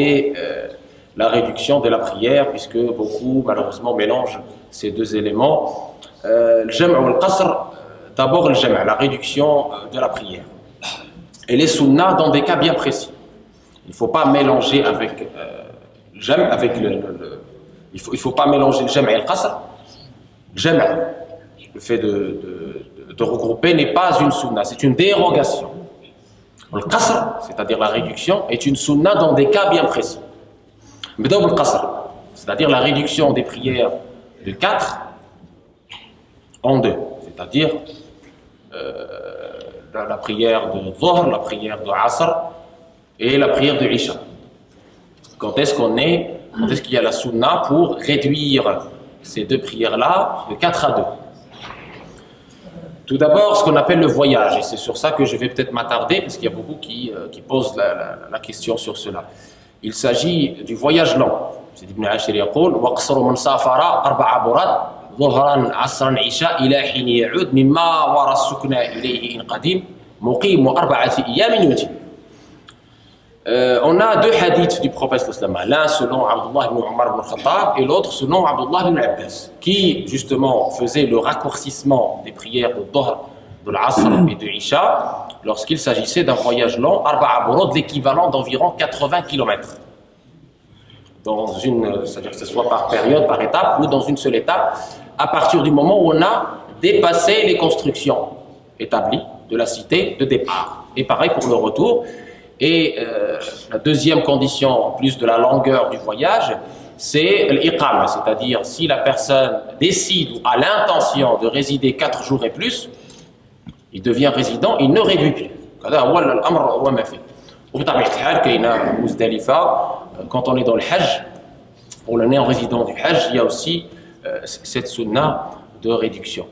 et la réduction de la prière, puisque beaucoup malheureusement mélangent ces deux éléments. Le jam' ou le qasr, d'abord le jam', la réduction de la prière. Et les sunnahs dans des cas bien précis. Il ne faut pas mélanger avec le jam', avec il faut pas mélanger le jam' et le qasr. Le jam', le fait de regrouper n'est pas une sunnah, c'est une dérogation. Le qasr, c'est-à-dire la réduction, est une sunnah dans des cas bien précis. Mais le qasr, c'est-à-dire la réduction des prières de 4 en 2, c'est-à-dire la prière de Dhuhr, la prière de Asr et la prière de Isha. Quand est-ce qu'il y a la sunna pour réduire ces deux prières-là de 4 à 2? Tout d'abord, ce qu'on appelle le voyage, et c'est sur ça que je vais peut-être m'attarder, parce qu'il y a beaucoup qui posent la question sur cela. Il s'agit du voyage lent. C'est Ibn Ashir يقول واقصر من سافر 4 برد ظهرا عصرا عشاء إلى حين يعود مما ورى السكنى إليه إن قديم مقيم 4 أيام يتم. On a 2 hadiths du prophète sallallahu alayhi wa sallam, l'un selon Abdullah ibn Umar ibn Khattab et l'autre selon Abdullah ibn Abbas, qui justement faisait le raccourcissement des prières de Dhuhr, de l'Asr et de Isha lorsqu'il s'agissait d'un voyage long, Arba'a Burud, l'équivalent d'environ 80 km. C'est-à-dire que ce soit par période, par étape ou dans une seule étape, à partir du moment où on a dépassé les constructions établies de la cité de départ. Et pareil pour le retour. Et la deuxième condition, en plus de la longueur du voyage, c'est l'iqama, c'est-à-dire si la personne décide ou a l'intention de résider 4 jours et plus, il devient résident, il ne réduit plus. Quand on est dans le Hajj, pour le néo-résident du Hajj, il y a aussi cette sunna de réduction.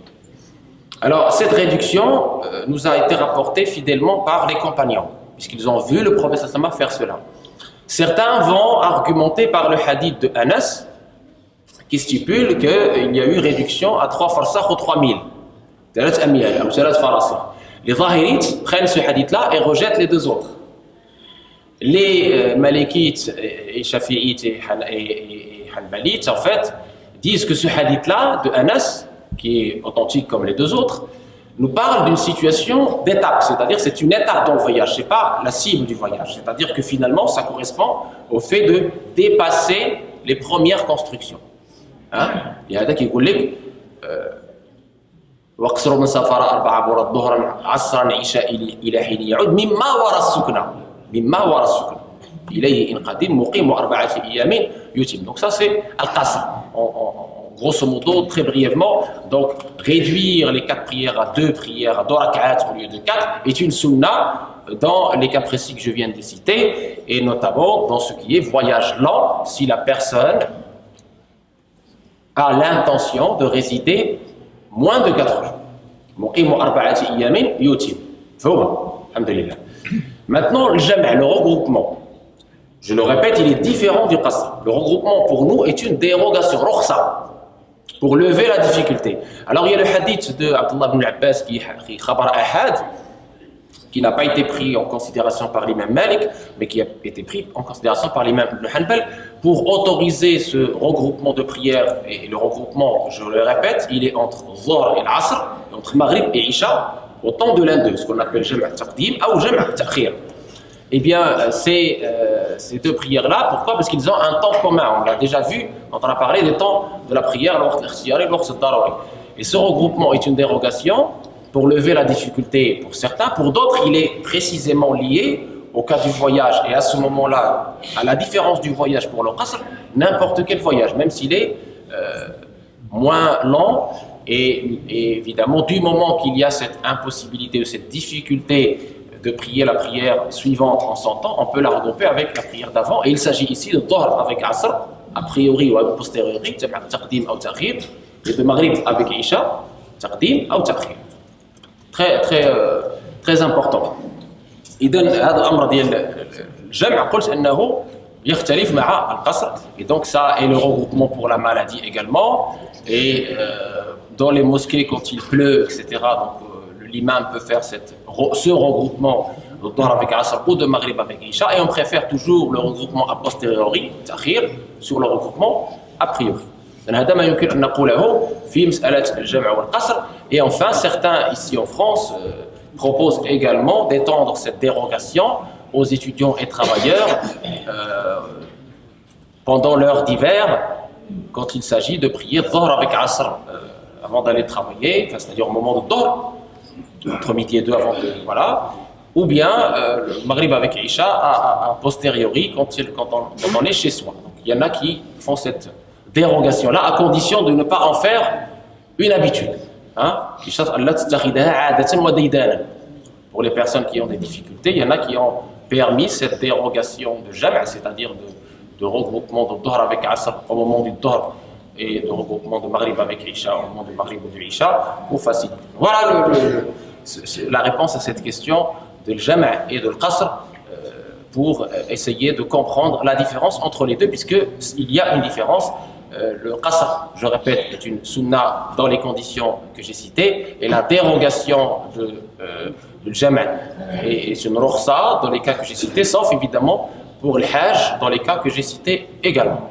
Alors, cette réduction nous a été rapportée fidèlement par les compagnons, puisqu'ils ont vu le prophète sallallahu alayhi wa sallam faire cela. Certains vont argumenter par le hadith de Anas, qui stipule qu'il y a eu réduction à 3 farsakh ou 3000. Les Zahirites prennent ce hadith-là et rejettent les 2 autres. Les Malikites et Shafi'ites et Hanbalites, en fait, disent que ce hadith-là de Anas, qui est authentique comme les 2 autres, nous parle d'une situation d'étape, c'est-à-dire c'est une étape dans le voyage, c'est pas la cible du voyage, c'est-à-dire que finalement ça correspond au fait de dépasser les premières constructions. Il y a qui dit واقصر من سافر 4 برد ظهرا عصرا عشاء إلى حين يعود مما وراء السكنى إليه إن قديم مقيم 4 أيام يتم. Donc ça c'est al-qasr. Grosso modo, très brièvement, donc réduire les 4 prières à 2 prières, à 2 rak'at au lieu de 4 est une sunna dans les cas précis que je viens de citer, et notamment dans ce qui est voyage lent, si la personne a l'intention de résider moins de 4 jours. Maintenant, le jam', le regroupement. Je le répète, il est différent du qasr. Le regroupement pour nous est une dérogation, rukhsa, pour lever la difficulté. Alors il y a le hadith de Abdullah ibn Abbas qui est khabar ahad, qui n'a pas été pris en considération par l'imam Malik, mais qui a été pris en considération par l'imam Ibn Hanbal pour autoriser ce regroupement de prières. Et le regroupement, je le répète, il est entre Dhuhr et l'Asr, entre Maghrib et Isha, au temps de l'un d'eux, ce qu'on appelle Jam' Taqdim ou Jam' Ta'khir. Eh bien, ces 2 prières-là, pourquoi? Parce qu'ils ont un temps commun. On l'a déjà vu, quand on a parlé des temps de la prière, et ce regroupement est une dérogation pour lever la difficulté pour certains. Pour d'autres, il est précisément lié au cas du voyage. Et à ce moment-là, à la différence du voyage pour le qasr, n'importe quel voyage, même s'il est moins lent, et évidemment, du moment qu'il y a cette impossibilité ou cette difficulté de prier la prière suivante en son temps, on peut la regrouper avec la prière d'avant. Et il s'agit ici de Dhuhr avec Asr, a priori ou a posteriori, Taqdim ou Ta'khir, et de Maghrib avec Isha, Taqdim ou Ta'khir. Très important. إذن هذا الأمر ديال الجمع قلت أنه يختلف مع القصر. Et donc ça est le regroupement pour la maladie également. Et dans les mosquées quand il pleut, etc. Donc l'imam peut faire ce regroupement de Dhuhr avec Asr ou de Maghrib avec Isha, et on préfère toujours le regroupement a posteriori, ta'khir, sur le regroupement a priori. هذا ما يمكن أن نقوله في مسألة الجمع والقصر. Et enfin, certains ici en France proposent également d'étendre cette dérogation aux étudiants et travailleurs pendant l'heure d'hiver, quand il s'agit de prier Dhuhr avec Asr avant d'aller travailler, enfin, c'est-à-dire au moment de Dhuhr, entre midi et deux avant de, voilà, ou bien le Maghrib avec Isha a posteriori quand on est chez soi. Donc, il y en a qui font cette dérogation-là à condition de ne pas en faire une habitude. Pour les personnes qui ont des difficultés, il y en a qui ont permis cette dérogation de jam', c'est-à-dire de regroupement de Dhuhr avec Asr au moment du Dhuhr et de regroupement de Maghrib avec Isha au moment du Maghrib ou du Isha pour faciliter. Voilà la réponse à cette question de jam' et de qasr pour essayer de comprendre la différence entre les deux, puisqu'il y a une différence. Le qasr, je répète, est une sunna dans les conditions que j'ai citées, et la dérogation de jam' est une rukhsa dans les cas que j'ai cités, sauf évidemment pour le hajj dans les cas que j'ai cités également.